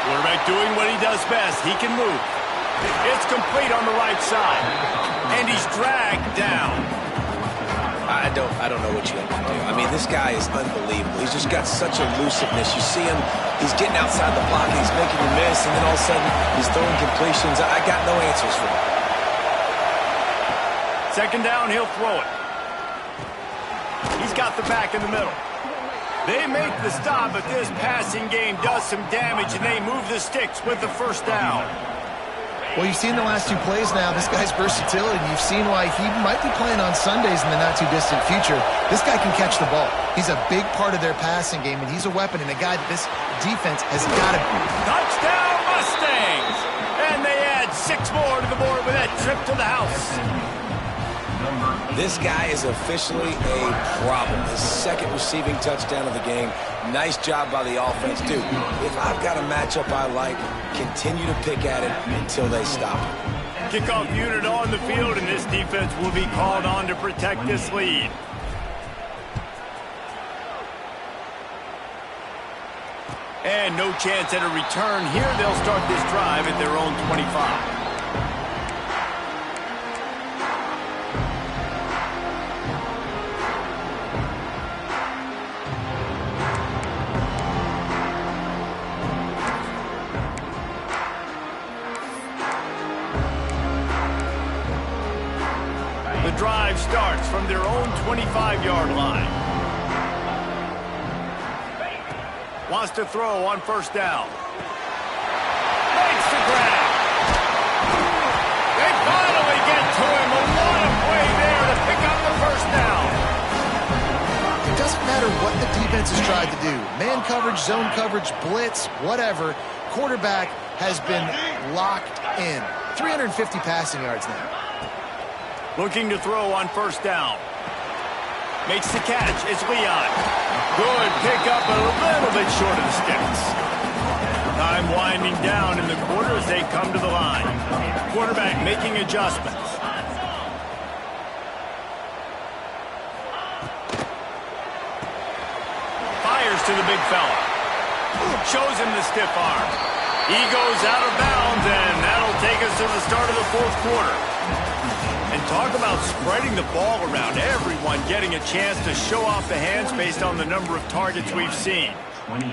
Quarterback doing what he does best. He can move. It's complete on the right side. And he's dragged down. I don't know what you have to do. I mean, this guy is unbelievable. He's just got such elusiveness. You see him, he's getting outside the pocket, he's making you miss, and then all of a sudden, he's throwing completions. I got no answers for him. 2nd down, he'll throw it. He's got the back in the middle. They make the stop, but this passing game does some damage, and they move the sticks with the 1st down. Well, you've seen the last 2 plays now. This guy's versatility. You've seen why he might be playing on Sundays in the not-too-distant future. This guy can catch the ball. He's a big part of their passing game, and he's a weapon and a guy that this defense has got to be. Touchdown, Mustangs! And they add 6 more to the board with that trip to the house. This guy is officially a problem. His 2nd receiving touchdown of the game. Nice job by the offense, too. If I've got a matchup I like, continue to pick at it until they stop it. Kickoff unit on the field, and this defense will be called on to protect this lead. And no chance at a return here. They'll start this drive at their own 25. drive starts from their own 25-yard line. Wants to throw on first down. Makes the grab. They finally get to him. A lot of play there to pick up the first down. It doesn't matter what the defense has tried to do. Man coverage, zone coverage, blitz, whatever. Quarterback has been locked in. 350 passing yards now. Looking to throw on first down. Makes the catch. It's Leon. Good pickup, but a little bit short of the sticks. Time winding down in the quarter as they come to the line. Quarterback making adjustments. Fires to the big fella. Shows him the stiff arm. He goes out of bounds, and that'll take us to the start of the fourth quarter. And talk about spreading the ball around. Everyone getting a chance to show off the hands based on the number of targets we've seen.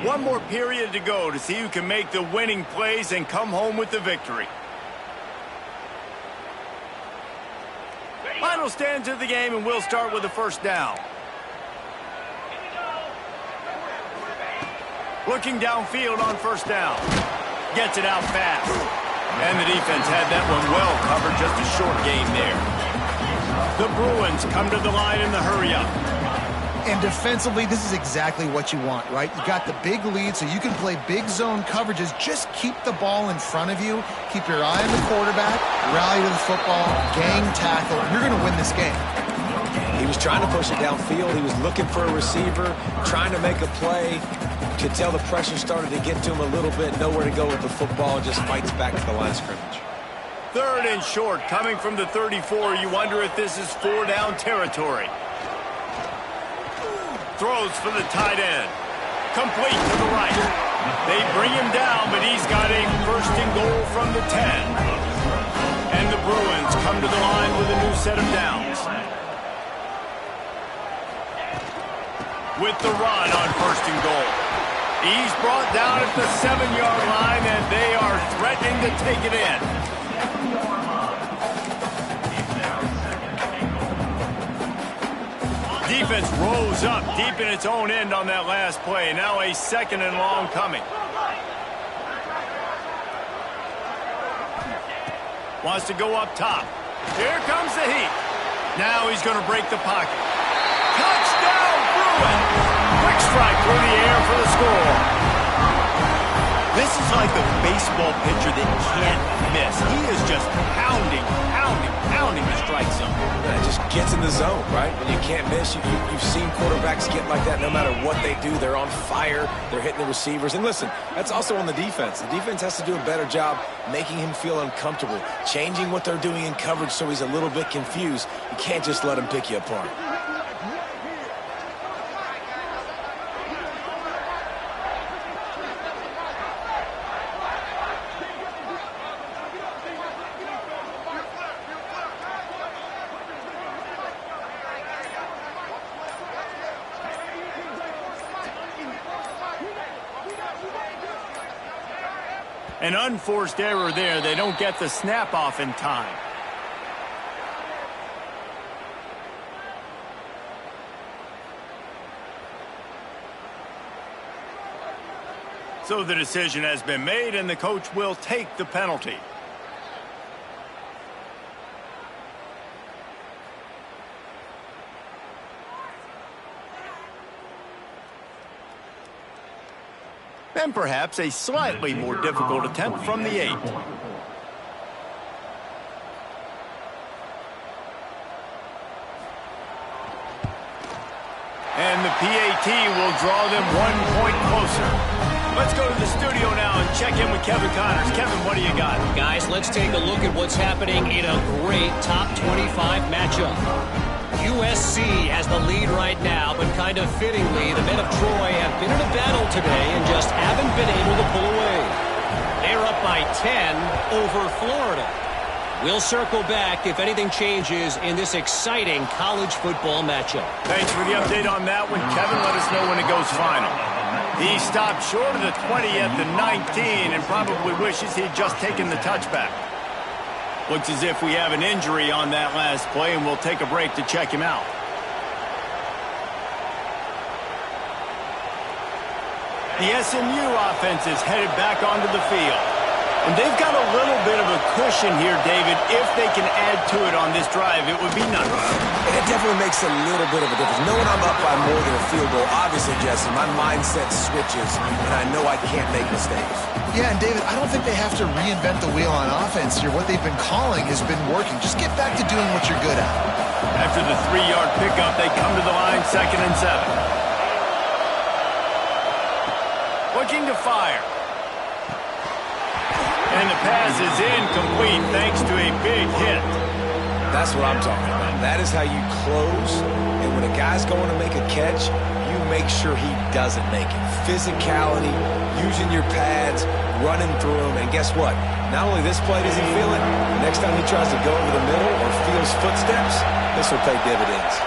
One more period to go to see who can make the winning plays and come home with the victory. Final stands of the game, and we'll start with the first down. Looking downfield on first down. Gets it out fast. And the defense had that one well covered. Just a short gain there. The Bruins come to the line in the hurry-up. And defensively, this is exactly what you want, right? You got the big lead, so you can play big zone coverages. Just keep the ball in front of you. Keep your eye on the quarterback. Rally to the football. Gang tackle. You're going to win this game. He was trying to push it downfield. He was looking for a receiver, trying to make a play. Could tell the pressure started to get to him a little bit. Nowhere to go with the football. Just fights back to the line of scrimmage. Third and short coming from the 34. You wonder if this is 4-down territory. Throws for the tight end. Complete to the right. They bring him down, but he's got a first and goal from the 10. And the Bruins come to the line with a new set of downs. With the run on first and goal. He's brought down at the 7-yard line, and they are threatening to take it in. Defense rose up deep in its own end on that last play. Now a second and long coming. Wants to go up top. Here comes the heat. Now he's going to break the pocket. Touchdown, Bruins! Quick strike through the air for the score. This is like a baseball pitcher that can't miss. He is just pounding the strike zone. It just gets in the zone, right? When you can't miss, you've seen quarterbacks get like that no matter what they do. They're on fire. They're hitting the receivers. And listen, that's also on the defense. The defense has to do a better job making him feel uncomfortable, changing what they're doing in coverage so he's a little bit confused. You can't just let him pick you apart. An unforced error there. They don't get the snap off in time. So the decision has been made, and the coach will take the penalty. And perhaps a slightly more difficult attempt from the 8. And the PAT will draw them 1 point closer. Let's go to the studio now and check in with Kevin Connors. Kevin, what do you got? Guys, let's take a look at what's happening in a great top 25 matchup. USC has the lead right now, but kind of fittingly, the men of Troy have been in a battle today and just haven't been able to pull away. They're up by 10 over Florida. We'll circle back if anything changes in this exciting college football matchup. Thanks for the update on that one, Kevin. Let us know when it goes final. He stopped short of the 20 at the 19 and probably wishes he'd just taken the touchback. Looks as if we have an injury on that last play, and we'll take a break to check him out. The SMU offense is headed back onto the field. And they've got a little bit of a cushion here, David. If they can add to it on this drive, it would be nice. And it definitely makes a little bit of a difference. Knowing I'm up by more than a field goal, obviously, Jesse, my mindset switches, and I know I can't make mistakes. Yeah, and David, I don't think they have to reinvent the wheel on offense here. What they've been calling has been working. Just get back to doing what you're good at. After the 3-yard pickup, they come to the line, 2nd and 7. Looking to fire. And the pass is incomplete thanks to a big hit. That's what I'm talking about. That is how you close. And when a guy's going to make a catch, you make sure he doesn't make it. Physicality, using your pads, running through them. And guess what? Not only this play does he feel it, next time he tries to go over the middle or feels footsteps, this will pay dividends.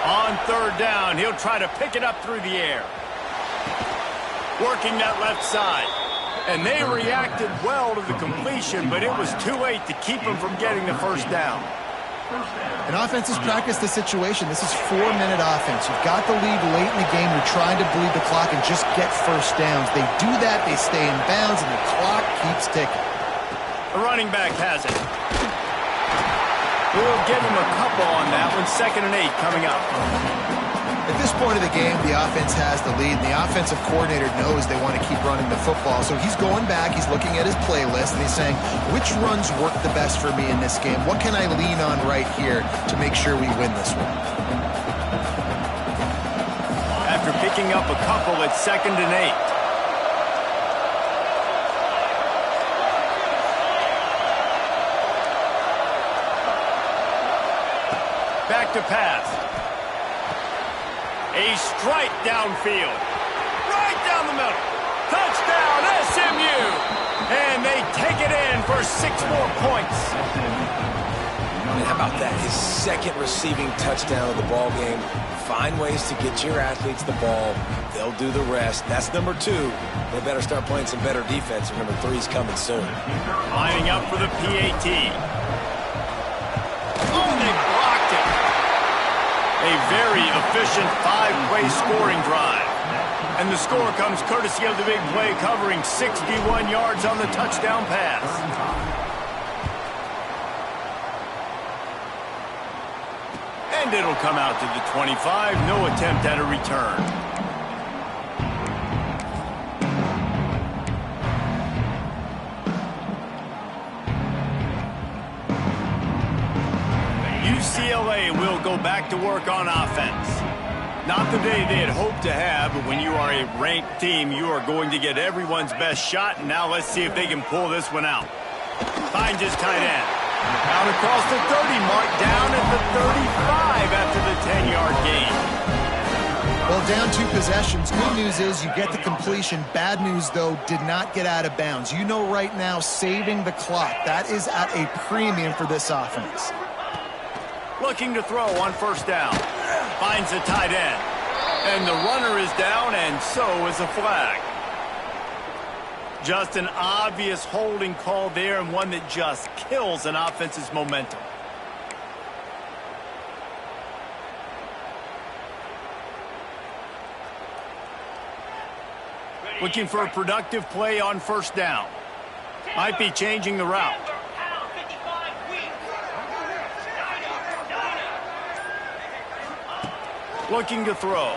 On 3rd down, he'll try to pick it up through the air. Working that left side. And they reacted well to the completion, but it was too late to keep them from getting the 1st down. And offenses practice the situation. This is 4-minute offense. You've got the lead late in the game. You're trying to bleed the clock and just get 1st downs. They do that, they stay in bounds, and the clock keeps ticking. The running back has it. We'll give him a couple on that one. 2nd and 8 coming up. At this point of the game, the offense has the lead, and the offensive coordinator knows they want to keep running the football. So he's going back, he's looking at his playlist, and he's saying, which runs work the best for me in this game? What can I lean on right here to make sure we win this one? After picking up a couple, it's 2nd and 8. Back to pass. A strike downfield. Right down the middle. Touchdown, SMU. And they take it in for 6 more points. And how about that? His 2nd receiving touchdown of the ball game. Find ways to get your athletes the ball. They'll do the rest. That's number 2. They better start playing some better defense, and number 3 is coming soon. Lining up for the PAT. Oh, they blocked it. A very efficient 5-play scoring drive. And the score comes courtesy of the big play covering 61 yards on the touchdown pass. And it'll come out to the 25. No attempt at a return. UCLA will go back to work on offense. Not the day they had hoped to have, but when you are a ranked team, you are going to get everyone's best shot. And now let's see if they can pull this one out. Finds his tight end. Out across the 30 mark, down at the 35 after the 10-yard gain. Well, down 2 possessions. Good news is you get the completion. Bad news, though, did not get out of bounds. You know right now, saving the clock, that is at a premium for this offense. Looking to throw on 1st down. Finds the tight end. And the runner is down, and so is a flag. Just an obvious holding call there, and one that just kills an offense's momentum. Looking for a productive play on 1st down. Might be changing the route. Looking to throw.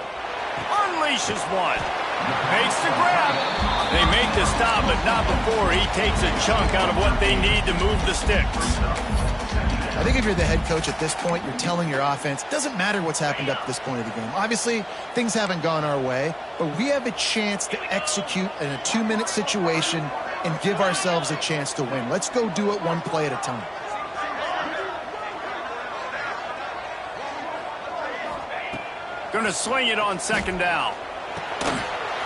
Unleashes one. Makes the grab. They make the stop, but not before he takes a chunk out of what they need to move the sticks. I think if you're the head coach at this point, you're telling your offense, it doesn't matter what's happened up to this point of the game. Obviously, things haven't gone our way, but we have a chance to execute in a 2-minute situation and give ourselves a chance to win. Let's go do it 1 play at a time. Going to swing it on 2nd down.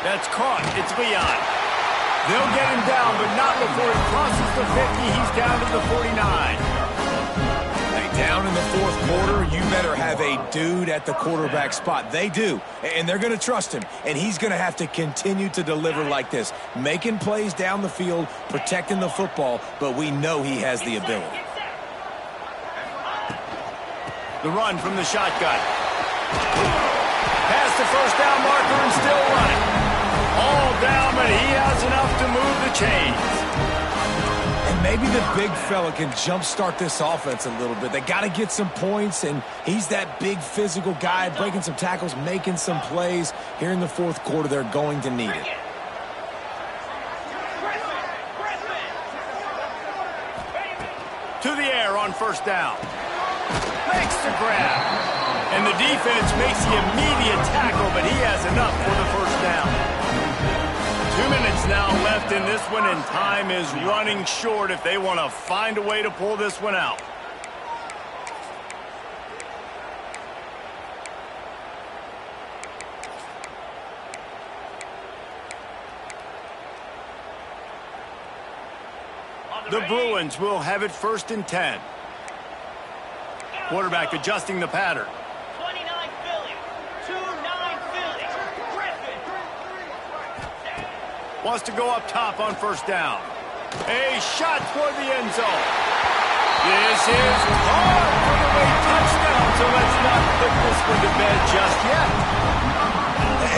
That's caught. It's Leon. They'll get him down, but not before he crosses the 50. He's down to the 49. They Down in the fourth quarter, you better have a dude at the quarterback spot. They do, and they're going to trust him, and he's going to have to continue to deliver like this, making plays down the field, protecting the football, but we know he has the ability. The run from the shotgun. Past the first down marker and still running. All down, but he has enough to move the chains. And maybe the big fella can jumpstart this offense a little bit. They got to get some points, and he's that big physical guy, breaking some tackles, making some plays. Here in the fourth quarter, they're going to need it. To the air on first down. Makes the grab. And the defense makes the immediate tackle, but he has enough for the first down. 2 minutes now left in this one, and time is running short if they want to find a way to pull this one out. The Bruins will have it 1st and 10. Quarterback adjusting the pattern. 29 Philly. 2-9 Philly. Griffin. Wants to go up top on first down. A shot toward the end zone. This is hard for the late touchdown, so let's not put this one to bed just yet.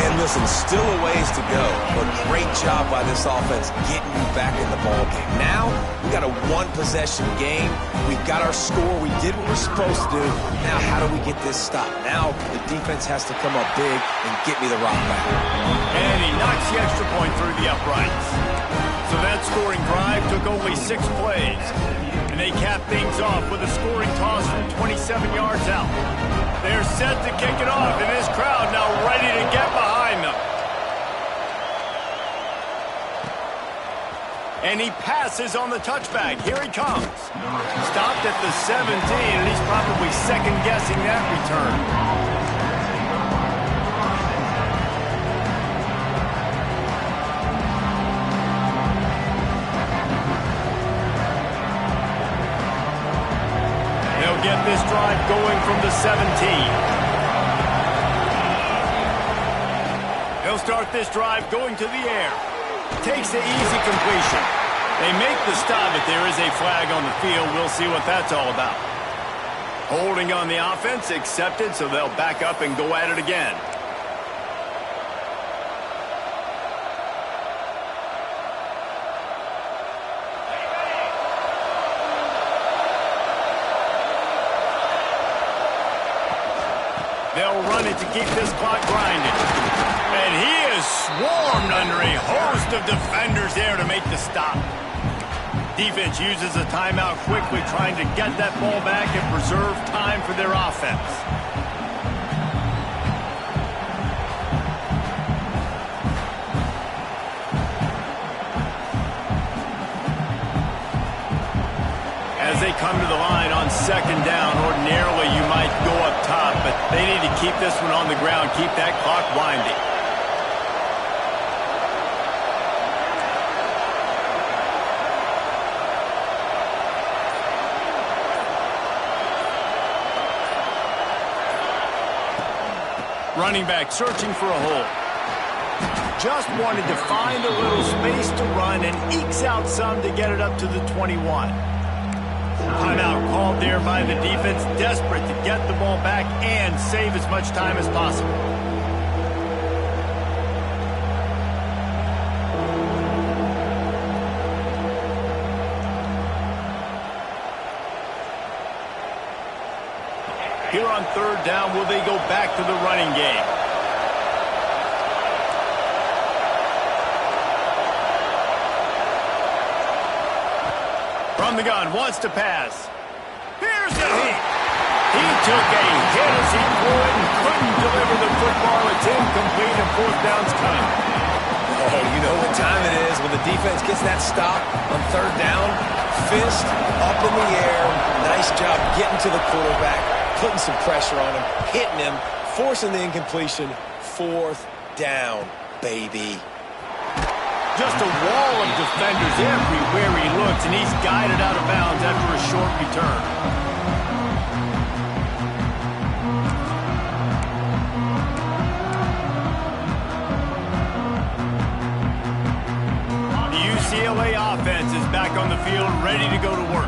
And listen, still a ways to go, but great job by this offense getting you back in the ballgame. Now, we got a one-possession game. We've got our score. We did what we're supposed to do. Now, how do we get this stopped? Now, the defense has to come up big and get me the rock back. And he knocks the extra point through the uprights. So that scoring drive took only 6 plays. And they cap things off with a scoring toss from 27 yards out. They're set to kick it off, and this crowd now ready to get behind them. And he passes on the touchback. Here he comes. Stopped at the 17, and he's probably second-guessing that return. Get this drive going from the 17. He'll start this drive going to the air. Takes the easy completion. They make the stop, but there is a flag on the field. We'll see what that's all about. Holding on the offense, accepted, so they'll back up and go at it again. They'll run it to keep this clock grinding. And he is swarmed under a host of defenders there to make the stop. Defense uses a timeout quickly, trying to get that ball back and preserve time for their offense. As they come to the line on second down, ordinarily you might go up top, but they need to keep this one on the ground, keep that clock winding. Running back searching for a hole. Just wanted to find a little space to run and ekes out some to get it up to the 21. Timeout called there by the defense, desperate to get the ball back and save as much time as possible. Here on third down, will they go back to the running game? From the gun, wants to pass. Here's the hit. He took a hit as he threw it and couldn't deliver the football. It's incomplete and fourth down's coming. Oh, you know what time it is when the defense gets that stop on third down. Fist up in the air. Nice job getting to the quarterback, putting some pressure on him, hitting him, forcing the incompletion. Fourth down, baby. Just a wall of defenders everywhere he looks, and he's guided out of bounds after a short return. back on the field, ready to go to work.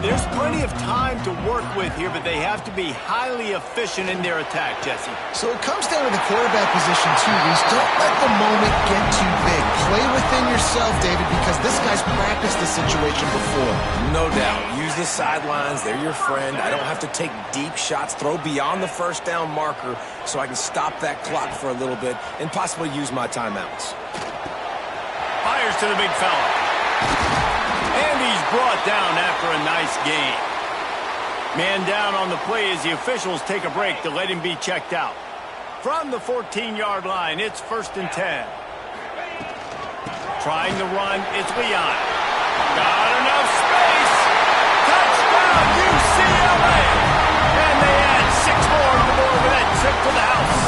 There's plenty of time to work with here, but they have to be highly efficient in their attack, Jesse. So it comes down to the quarterback position, too, Reese. Don't let the moment get too big. Play within yourself, David, because this guy's practiced this situation before. No doubt. Use the sidelines. They're your friend. I don't have to take deep shots, throw beyond the first down marker so I can stop that clock for a little bit and possibly use my timeouts. Fires to the big fella. And he's brought down after a nice gain. Man down on the play as the officials take a break to let him be checked out. From the 14-yard line, it's 1st and 10. Trying to run, it's Leon. Got enough space. Touchdown, UCLA. And they add 6 more to the board with that trip to the house.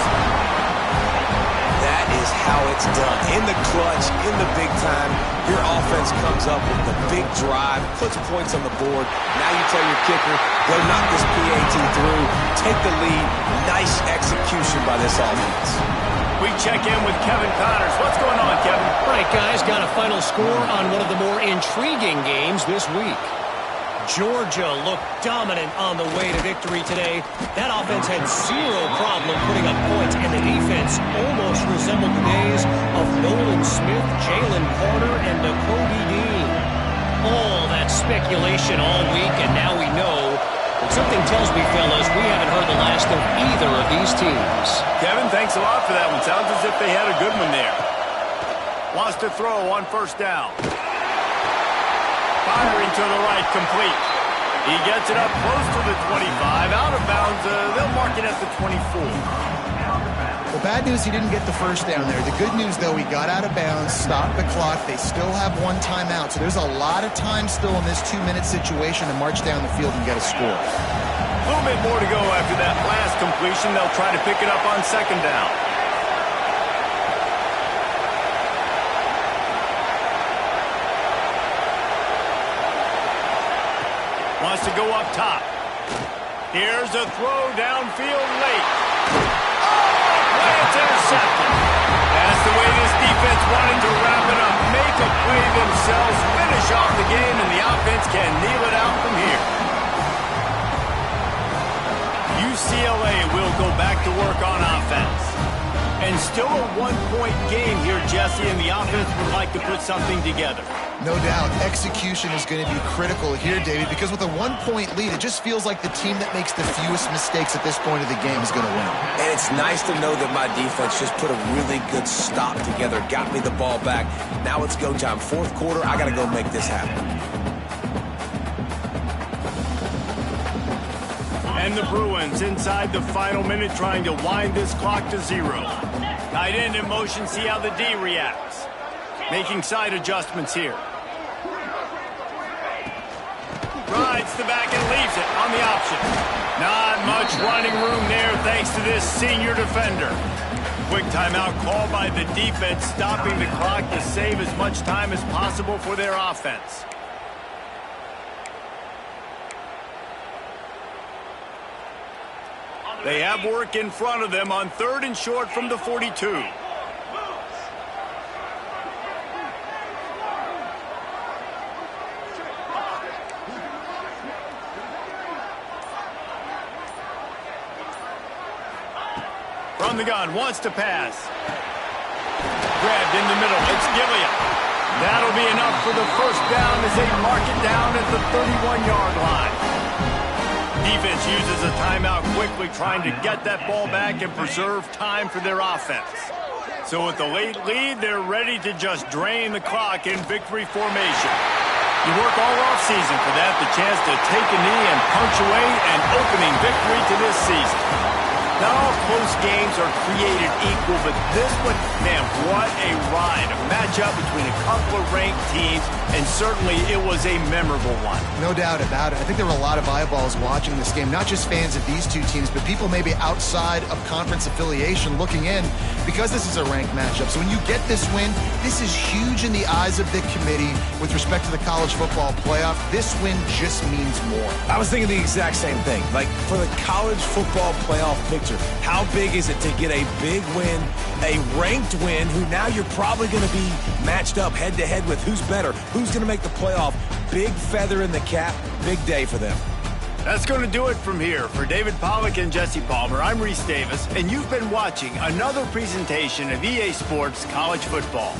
That is how it's done. In the clutch, in the big time, your offense comes up with the big drive, puts points on the board. Now you tell your kicker, go knock this PAT through, take the lead. Nice execution by this offense. We check in with Kevin Connors. What's going on, Kevin? All right, guys, got a final score on one of the more intriguing games this week. Georgia looked dominant on the way to victory today. That offense had zero problem putting up points, and the defense almost resembled the days of Nolan Smith, Jalen Carter, and Nakobe Dean. All that speculation all week, and now we know. But something tells me, fellas, we haven't heard the last of either of these teams. Kevin, thanks a lot for that one. Sounds as if they had a good one there. Wants to throw on 1st down. Firing to the right, complete. He gets it up close to the 25. Out of bounds, they'll mark it at the 24. The bad news, he didn't get the first down there. The good news, though, he got out of bounds, stopped the clock. They still have 1 timeout, so there's a lot of time still in this 2-minute situation to march down the field and get a score. A little bit more to go after that last completion. They'll try to pick it up on 2nd down. Wants to go up top. Here's a throw downfield late. Oh, it's intercepted. That's the way this defense wanted to wrap it up. Make a play themselves, finish off the game, and the offense can kneel it out from here. UCLA will go back to work on offense. And still a 1-point game here, Jesse, and the offense would like to put something together. No doubt, execution is going to be critical here, David, because with a 1-point lead, it just feels like the team that makes the fewest mistakes at this point of the game is going to win. And it's nice to know that my defense just put a really good stop together, got me the ball back. Now it's go time. 4th quarter, I got to go make this happen. And the Bruins inside the final minute trying to wind this clock to 0. Tight end in motion, see how the D reacts. Making side adjustments here. Rides the back and leaves it on the option. Not much running room there thanks to this senior defender. Quick timeout called by the defense, stopping the clock to save as much time as possible for their offense. They have work in front of them on 3rd and short from the 42. From the gun, wants to pass. Grabbed in the middle, it's Gilliam. That'll be enough for the 1st down as they mark it down at the 31-yard line. Defense uses a timeout quickly, trying to get that ball back and preserve time for their offense. So with the late lead, they're ready to just drain the clock in victory formation. You work all offseason for that, the chance to take a knee and punctuate an opening victory to this season. Not all close games are created equal, but this one, man, what a ride. A matchup between a couple of ranked teams, and certainly it was a memorable one. No doubt about it. I think there were a lot of eyeballs watching this game, not just fans of these two teams, but people maybe outside of conference affiliation looking in because this is a ranked matchup. So when you get this win, this is huge in the eyes of the committee with respect to the college football playoff. This win just means more. I was thinking the exact same thing. Like, for the college football playoff picture, picture. How big is it to get a big win, a ranked win, who now you're probably going to be matched up head-to-head with who's better, who's going to make the playoff. Big feather in the cap, big day for them. That's going to do it from here. For David Pollack and Jesse Palmer, I'm Reese Davis, and you've been watching another presentation of EA Sports College Football.